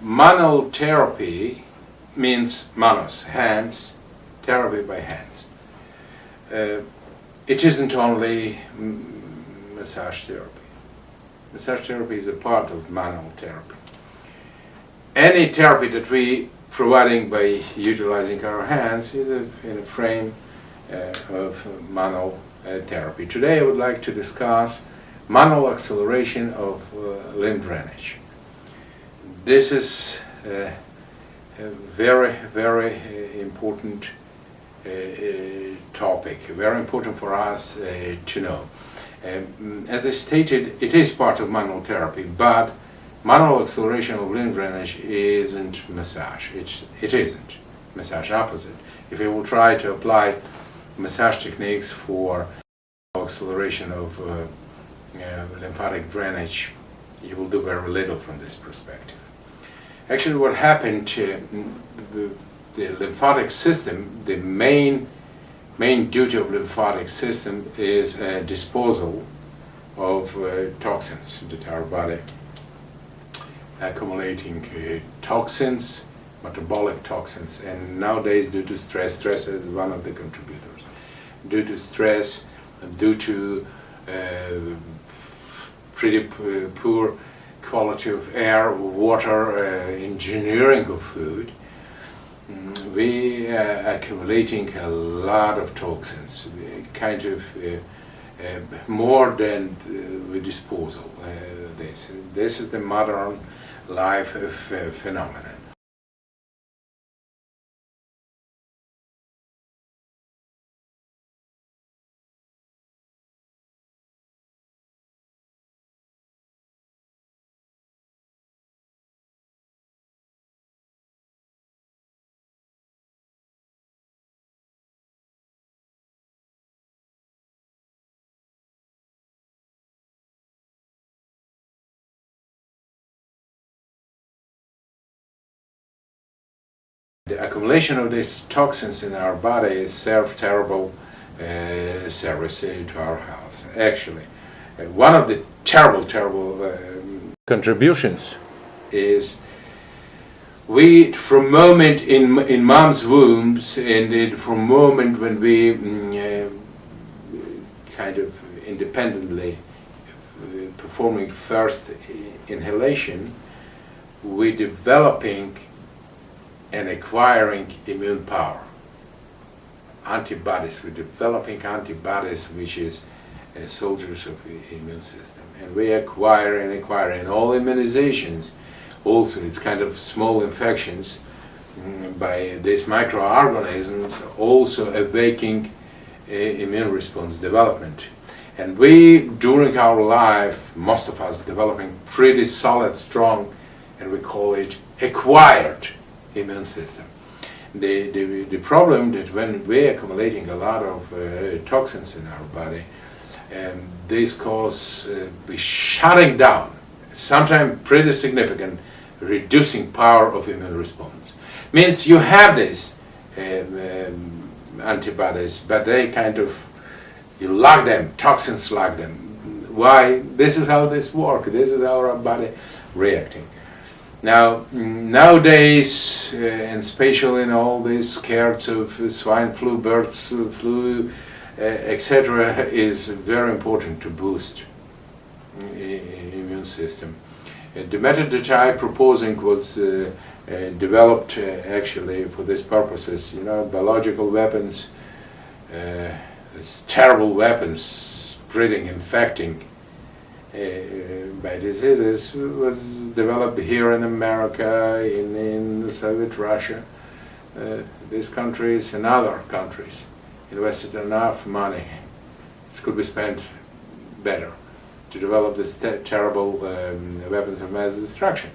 Manotherapy means manos, hands, therapy by hands. It isn't only massage therapy. Massage therapy is a part of manotherapy. Any therapy that we providing by utilizing our hands is in a frame of manotherapy. Today I would like to discuss manual acceleration of limb drainage. This is a very, very important topic, very important for us to know. As I stated, it is part of manual therapy, but manual acceleration of limb drainage isn't massage. It isn't massage, opposite. If you will try to apply massage techniques for acceleration of lymphatic drainage, you will do very little from this perspective. Actually, what happened to the lymphatic system, the main duty of lymphatic system is disposal of toxins that our body accumulating toxins, metabolic toxins, and nowadays due to stress is one of the contributors. Due to stress, due to pretty poor quality of air, water, engineering of food, we are accumulating a lot of toxins, kind of more than we disposal. This is the modern life phenomenon. The accumulation of these toxins in our body serves terrible service to our health. Actually, one of the terrible contributions is we, from moment in mom's wombs, and from moment when we kind of independently performing first inhalation, we developing and acquiring immune power, antibodies. We're developing antibodies, which is soldiers of the immune system, and we acquire and all immunizations. Also, it's kind of small infections by these microorganisms, also awakening immune response development. And we, during our life, most of us developing pretty solid, strong, and we call it acquired immune system. The problem that when we're accumulating a lot of toxins in our body, this cause be shutting down, sometimes pretty significant, reducing power of immune response. Means you have these antibodies, but they kind of, you lock them, toxins lock them. Why? This is how this works. This is how our body reacting. Now, nowadays, and especially in all these scares of swine flu, bird flu, etc., is very important to boost immune system. The method that I'm proposing was developed actually for these purposes. You know, biological weapons, these terrible weapons, spreading, infecting by diseases, was developed here in America, in Soviet Russia. These countries and other countries invested enough money. It could be spent better to develop this terrible weapons of mass destruction.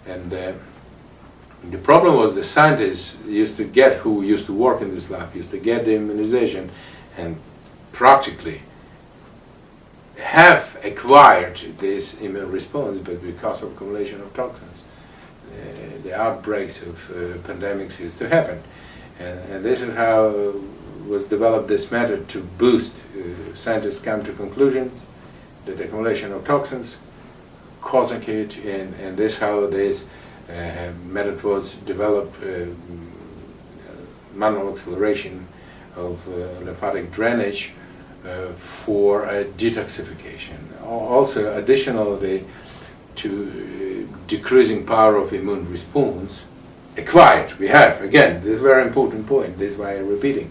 And the problem was the scientists who used to work in this lab, used to get the immunization and practically have acquired this immune response, but because of accumulation of toxins, the outbreaks of pandemics used to happen. And this is how was developed this method to boost. Scientists come to conclusion that the accumulation of toxins causing it, and this how this method was developed, manual acceleration of lymphatic drainage for detoxification. Also, additionally to decreasing power of immune response, acquired, we have, again, this is a very important point, this is why I'm repeating.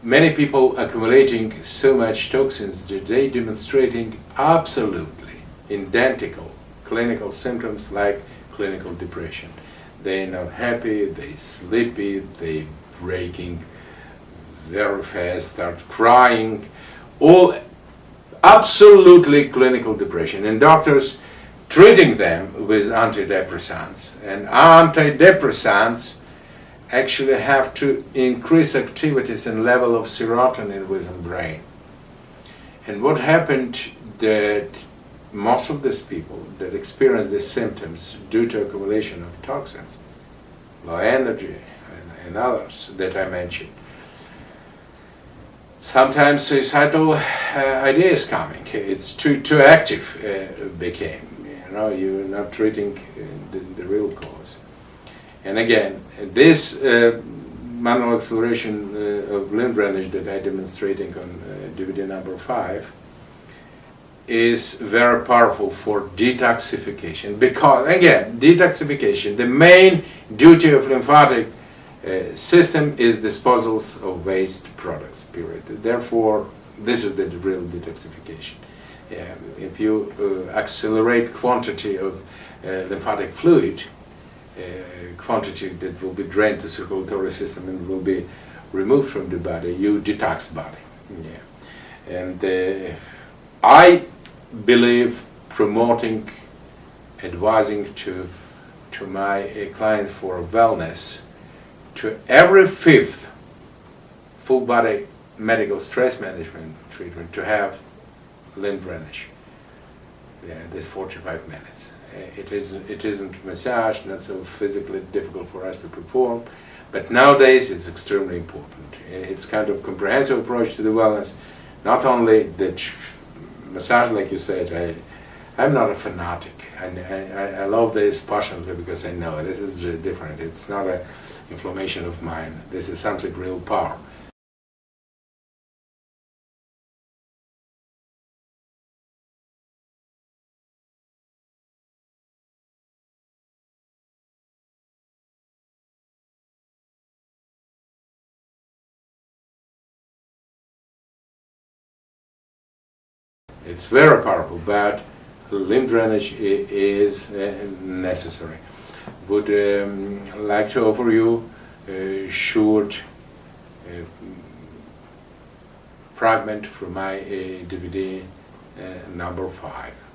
Many people accumulating so much toxins that they demonstrating absolutely identical clinical symptoms like clinical depression. They're not happy, they sleepy, they breaking very fast, start crying, all absolutely clinical depression. And doctors treating them with antidepressants. And antidepressants actually have to increase activities and level of serotonin within brain. And what happened that most of these people that experience these symptoms due to accumulation of toxins, low energy and others that I mentioned, sometimes suicidal ideas coming. It's too active became. You know, you're not treating the real cause. And again, this manual acceleration of lymph drainage that I'm demonstrating on DVD number 5 is very powerful for detoxification, because again, detoxification, the main duty of lymphatic system is disposals of waste products, period. Therefore, this is the real detoxification. If you accelerate quantity of lymphatic fluid, quantity that will be drained to circulatory system and will be removed from the body, you detox body. Yeah. And I believe promoting, advising to my clients for wellness, to every 5th full body medical stress management treatment to have lymph drainage. Yeah, this 45 minutes. It isn't massage, not so physically difficult for us to perform, but nowadays it's extremely important. It's kind of comprehensive approach to the wellness, not only the massage, like you said. I'm not a fanatic. I love this passionately because I know this is different. It's not an inflammation of mind. This is something real power. It's very powerful, but lymph drainage is necessary. Would like to offer you a short fragment from my DVD number 5.